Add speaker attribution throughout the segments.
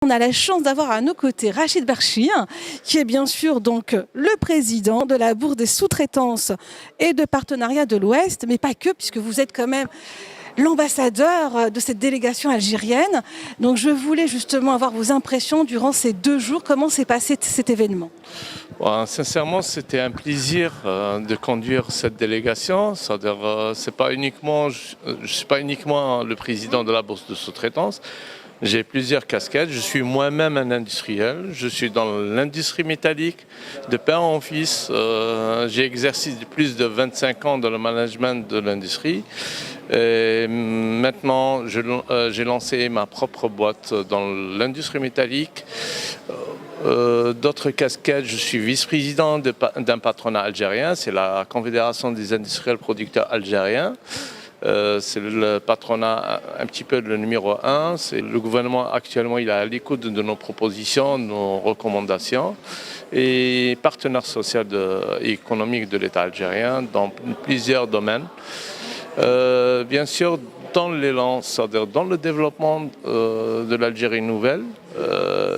Speaker 1: On a la chance d'avoir à nos côtés Rachid Berchi, qui est bien sûr donc le président de la Bourse des sous-traitances et de partenariat de l'Ouest, mais pas que, puisque vous êtes quand même l'ambassadeur de cette délégation algérienne. Donc je voulais justement avoir vos impressions durant ces 2 jours. Comment s'est passé cet événement?
Speaker 2: Bon, sincèrement, c'était un plaisir de conduire cette délégation. C'est-à-dire, je ne suis pas uniquement le président de la Bourse de sous-traitance. J'ai plusieurs casquettes. Je suis moi-même un industriel. Je suis dans l'industrie métallique de père en fils. J'ai exercé plus de 25 ans dans le management de l'industrie. Et maintenant, j'ai lancé ma propre boîte dans l'industrie métallique. D'autres casquettes, je suis vice-président d'un patronat algérien. C'est la Confédération des industriels producteurs algériens. C'est le patronat un petit peu le numéro 1. C'est le gouvernement actuellement, il est à l'écoute de nos propositions, de nos recommandations, et partenaire social et économique de l'État algérien dans plusieurs domaines. Bien sûr, dans l'élan, c'est-à-dire dans le développement de l'Algérie nouvelle,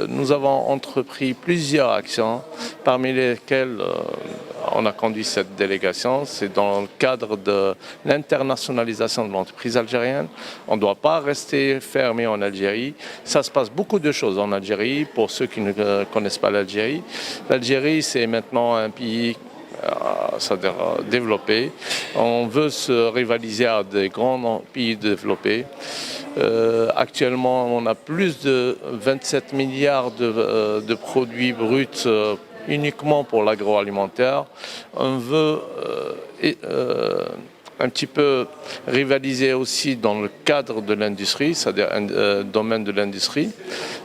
Speaker 2: nous avons entrepris plusieurs actions, parmi lesquelles on a conduit cette délégation. C'est dans le cadre de l'internationalisation de l'entreprise algérienne. On ne doit pas rester fermé en Algérie. Ça se passe beaucoup de choses en Algérie. Pour ceux qui ne connaissent pas l'Algérie, c'est maintenant un pays c'est-à-dire développé. On veut se rivaliser à des grands pays développés. Actuellement, on a plus de 27 milliards de produits bruts uniquement pour l'agroalimentaire. On veut un petit peu rivaliser aussi dans le cadre de l'industrie, c'est-à-dire un domaine de l'industrie,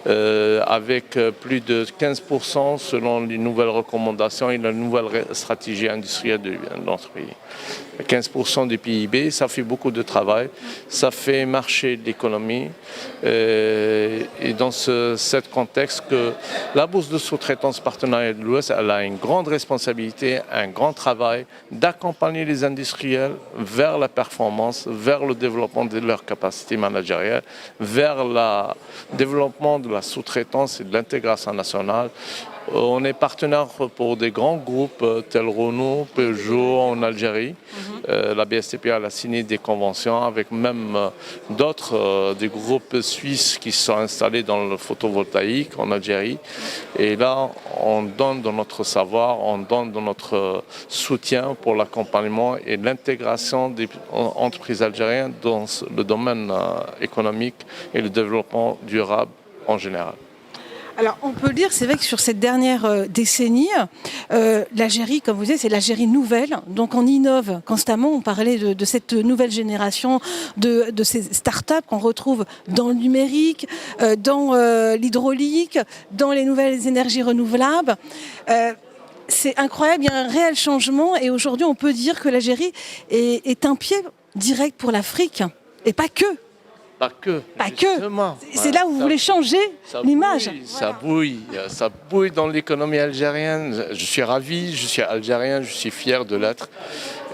Speaker 2: avec plus de 15% selon les nouvelles recommandations et la nouvelle stratégie industrielle de notre pays. 15% du PIB, ça fait beaucoup de travail, ça fait marcher l'économie. Et dans ce contexte, que la Bourse de sous-traitance partenariat de l'Ouest, elle a une grande responsabilité, un grand travail d'accompagner les industriels vers la performance, vers le développement de leurs capacités managériales, vers le développement de la sous-traitance et de l'intégration nationale. On est partenaire pour des grands groupes tels Renault, Peugeot en Algérie. La BSTP a signé des conventions avec même d'autres des groupes suisses qui sont installés dans le photovoltaïque en Algérie. Et là, on donne de notre savoir, on donne de notre soutien pour l'accompagnement et l'intégration des entreprises algériennes dans le domaine économique et le développement durable en général.
Speaker 1: Alors, on peut le dire, c'est vrai que sur cette dernière décennie, l'Algérie, comme vous disiez, c'est l'Algérie nouvelle. Donc, on innove constamment. On parlait de cette nouvelle génération, de ces start-up qu'on retrouve dans le numérique, dans l'hydraulique, dans les nouvelles énergies renouvelables. C'est incroyable, il y a un réel changement. Et aujourd'hui, on peut dire que l'Algérie est un pied direct pour l'Afrique. Et pas que.
Speaker 2: Pas que.
Speaker 1: C'est là où vous voulez changer l'image.
Speaker 2: Ça bouille dans l'économie algérienne. Je suis ravi, je suis algérien, je suis fier de l'être.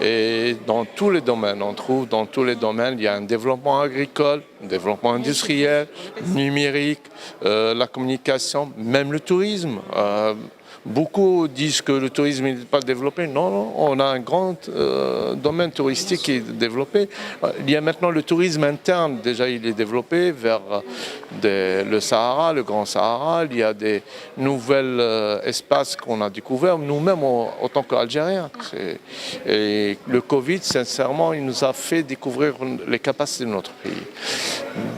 Speaker 2: Et dans tous les domaines, on trouve dans tous les domaines, il y a un développement agricole, un développement industriel, numérique, la communication, même le tourisme. Beaucoup disent que le tourisme n'est pas développé. Non, on a un grand domaine touristique qui est développé. Il y a maintenant le tourisme interne, déjà il est développé vers le Sahara, le Grand Sahara. Il y a des nouveaux espaces qu'on a découverts, nous-mêmes en tant qu'Algériens. Et le Covid, sincèrement, il nous a fait découvrir les capacités de notre pays.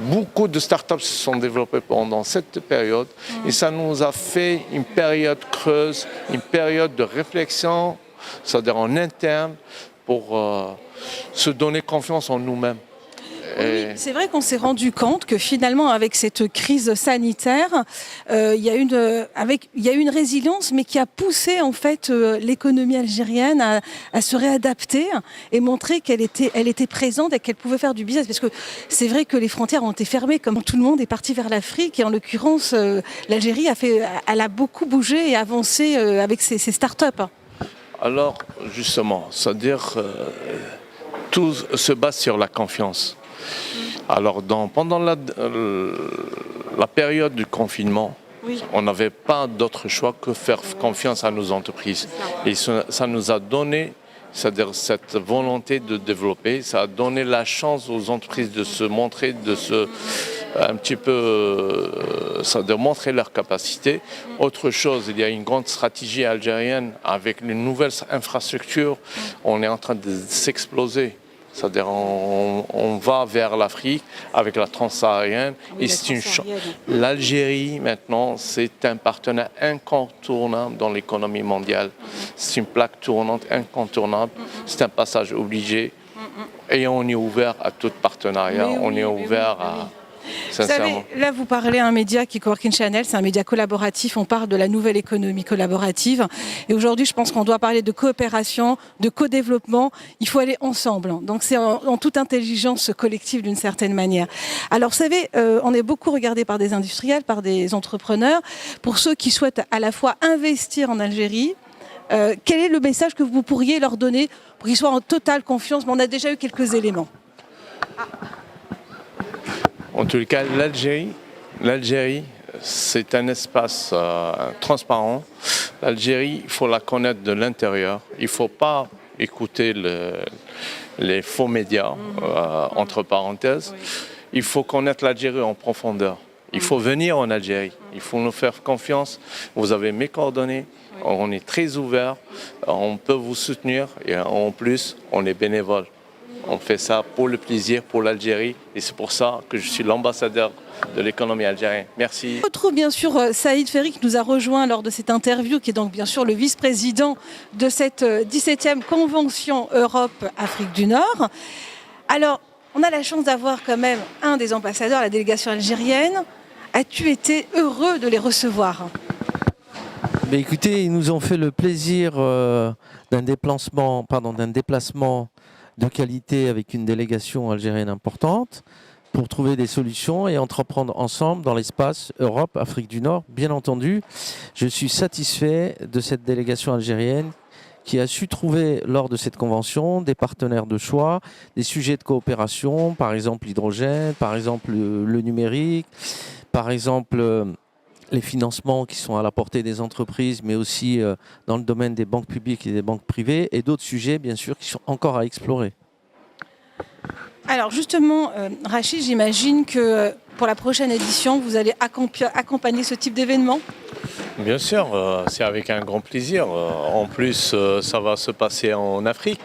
Speaker 2: Beaucoup de startups se sont développées pendant cette période et ça nous a fait une période creuse, une période de réflexion, c'est-à-dire en interne, pour se donner confiance en nous-mêmes.
Speaker 1: Oui, c'est vrai qu'on s'est rendu compte que finalement, avec cette crise sanitaire, il y a une résilience, mais qui a poussé en fait l'économie algérienne à se réadapter et montrer qu'elle était présente et qu'elle pouvait faire du business. Parce que c'est vrai que les frontières ont été fermées, comme tout le monde est parti vers l'Afrique. Et en l'occurrence, l'Algérie elle a beaucoup bougé et avancé avec ses start-up.
Speaker 2: Alors, justement, c'est-à-dire tout se base sur la confiance. Alors, pendant la période du confinement,
Speaker 1: Oui.
Speaker 2: on n'avait pas d'autre choix que faire confiance à nos entreprises. Et ça nous a donné, c'est-à-dire cette volonté de développer, ça a donné la chance aux entreprises de se montrer, un petit peu, de montrer leurs capacités. Autre chose, il y a une grande stratégie algérienne avec les nouvelles infrastructures. On est en train de s'exploser. C'est-à-dire on va vers l'Afrique avec la transsaharienne.
Speaker 1: Oui,
Speaker 2: Et c'est l'Algérie, maintenant, c'est un partenaire incontournable dans l'économie mondiale. C'est une plaque tournante incontournable. C'est un passage obligé. Et on est ouvert à tout partenariat. On est ouvert à...
Speaker 1: Vous savez, là, vous parlez à un média qui est Coworking Channel, c'est un média collaboratif, on parle de la nouvelle économie collaborative. Et aujourd'hui, je pense qu'on doit parler de coopération, de co-développement. Il faut aller ensemble. Donc, c'est en toute intelligence collective d'une certaine manière. Alors, vous savez, on est beaucoup regardé par des industriels, par des entrepreneurs. Pour ceux qui souhaitent à la fois investir en Algérie, quel est le message que vous pourriez leur donner pour qu'ils soient en totale confiance? Mais on a déjà eu quelques éléments.
Speaker 2: En tout cas, l'Algérie, c'est un espace transparent. L'Algérie, il faut la connaître de l'intérieur. Il ne faut pas écouter les faux médias, entre parenthèses. Il faut connaître l'Algérie en profondeur. Il faut venir en Algérie. Il faut nous faire confiance. Vous avez mes coordonnées. On est très ouverts. On peut vous soutenir. Et en plus, on est bénévole. On fait ça pour le plaisir, pour l'Algérie. Et c'est pour ça que je suis l'ambassadeur de l'économie algérienne. Merci.
Speaker 1: On retrouve bien sûr Saïd Ferri qui nous a rejoint lors de cette interview, qui est donc bien sûr le vice-président de cette 17e Convention Europe-Afrique du Nord. Alors, on a la chance d'avoir quand même un des ambassadeurs, la délégation algérienne. As-tu été heureux de les recevoir?
Speaker 3: Mais écoutez, ils nous ont fait le plaisir d'un déplacement de qualité avec une délégation algérienne importante pour trouver des solutions et entreprendre ensemble dans l'espace Europe-Afrique du Nord. Bien entendu, je suis satisfait de cette délégation algérienne qui a su trouver lors de cette convention des partenaires de choix, des sujets de coopération, par exemple l'hydrogène, par exemple le numérique, par exemple les financements qui sont à la portée des entreprises, mais aussi dans le domaine des banques publiques et des banques privées, et d'autres sujets, bien sûr, qui sont encore à explorer.
Speaker 1: Alors justement, Rachid, j'imagine que pour la prochaine édition, vous allez accompagner ce type d'événement?
Speaker 2: Bien sûr, c'est avec un grand plaisir. En plus, ça va se passer en Afrique.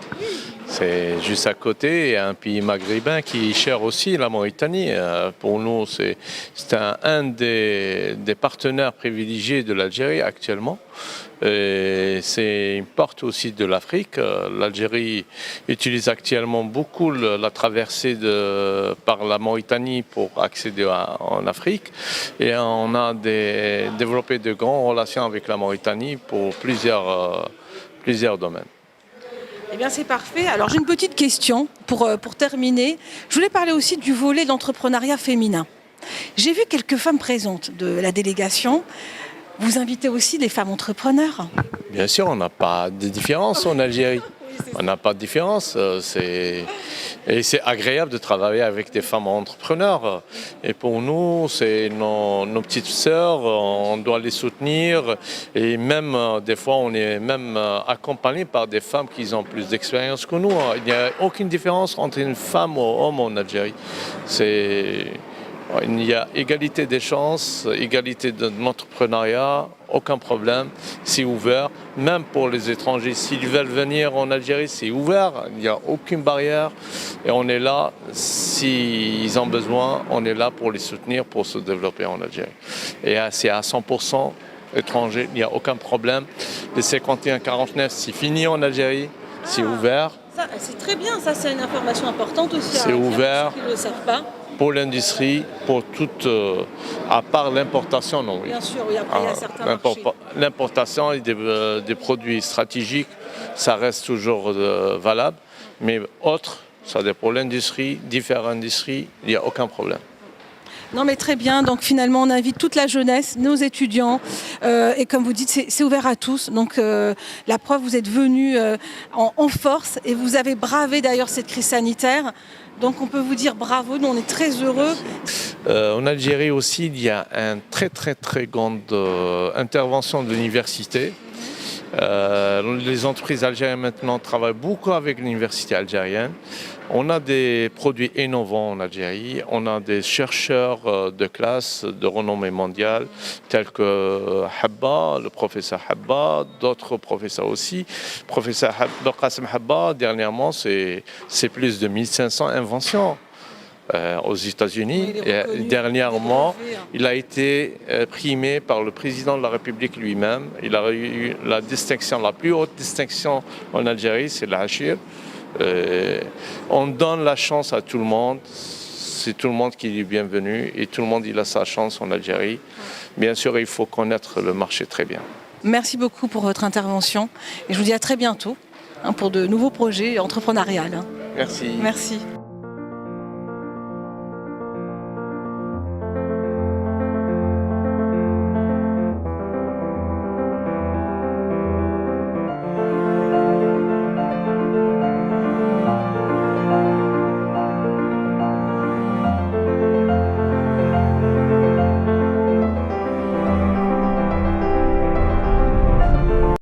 Speaker 2: C'est juste à côté, il y a un pays maghrébin qui est cher aussi, la Mauritanie. Pour nous, c'est un des partenaires privilégiés de l'Algérie actuellement. Et c'est une porte aussi de l'Afrique. L'Algérie utilise actuellement beaucoup la traversée par la Mauritanie pour accéder en Afrique. Et on a développé de grandes relations avec la Mauritanie pour plusieurs domaines.
Speaker 1: Eh bien, c'est parfait. Alors, j'ai une petite question pour terminer. Je voulais parler aussi du volet de l'entrepreneuriat féminin. J'ai vu quelques femmes présentes de la délégation. Vous invitez aussi des femmes entrepreneurs?
Speaker 2: Bien sûr, on n'a pas de différence en Algérie. On n'a pas de différence. Et c'est agréable de travailler avec des femmes entrepreneurs. Et pour nous, c'est nos petites sœurs, on doit les soutenir. Et même, des fois, on est même accompagné par des femmes qui ont plus d'expérience que nous. Il n'y a aucune différence entre une femme ou un homme en Algérie. Il y a égalité des chances, égalité de l'entrepreneuriat, aucun problème, c'est ouvert. Même pour les étrangers, s'ils veulent venir en Algérie, c'est ouvert, il n'y a aucune barrière. Et on est là, s'ils ont besoin, on est là pour les soutenir, pour se développer en Algérie. Et c'est à 100% étrangers, il n'y a aucun problème. Les 51-49, c'est fini en Algérie, c'est ouvert.
Speaker 1: C'est très bien, ça c'est une information importante aussi.
Speaker 2: C'est ouvert.
Speaker 1: Ceux qui ne le savent pas.
Speaker 2: Pour l'industrie, pour toute, à part l'importation, non. Oui.
Speaker 1: Bien sûr, oui, après il y a certains marchés.
Speaker 2: L'importation des produits stratégiques, ça reste toujours valable, mais autre, ça dépend pour l'industrie, différentes industries, il n'y a aucun problème.
Speaker 1: Non mais très bien, donc finalement on invite toute la jeunesse, nos étudiants, et comme vous dites c'est ouvert à tous, donc la preuve vous êtes venus en force et vous avez bravé d'ailleurs cette crise sanitaire, donc on peut vous dire bravo, nous on est très heureux.
Speaker 2: En Algérie aussi il y a une très grande intervention de l'université. Les entreprises algériennes maintenant travaillent beaucoup avec l'université algérienne. On a des produits innovants en Algérie, on a des chercheurs de classe de renommée mondiale tels que Habba, le professeur Habba, d'autres professeurs aussi. Professeur Qasim Habba, dernièrement, c'est plus de 1500 inventions. Aux États-Unis. Et dernièrement, il a été primé par le président de la République lui-même. Il a eu la distinction, la plus haute distinction en Algérie, c'est l'Achir. On donne la chance à tout le monde. C'est tout le monde qui est bienvenu et tout le monde il a sa chance en Algérie. Bien sûr, il faut connaître le marché très bien.
Speaker 1: Merci beaucoup pour votre intervention et je vous dis à très bientôt pour de nouveaux projets entrepreneuriaux.
Speaker 2: Merci.
Speaker 1: Merci.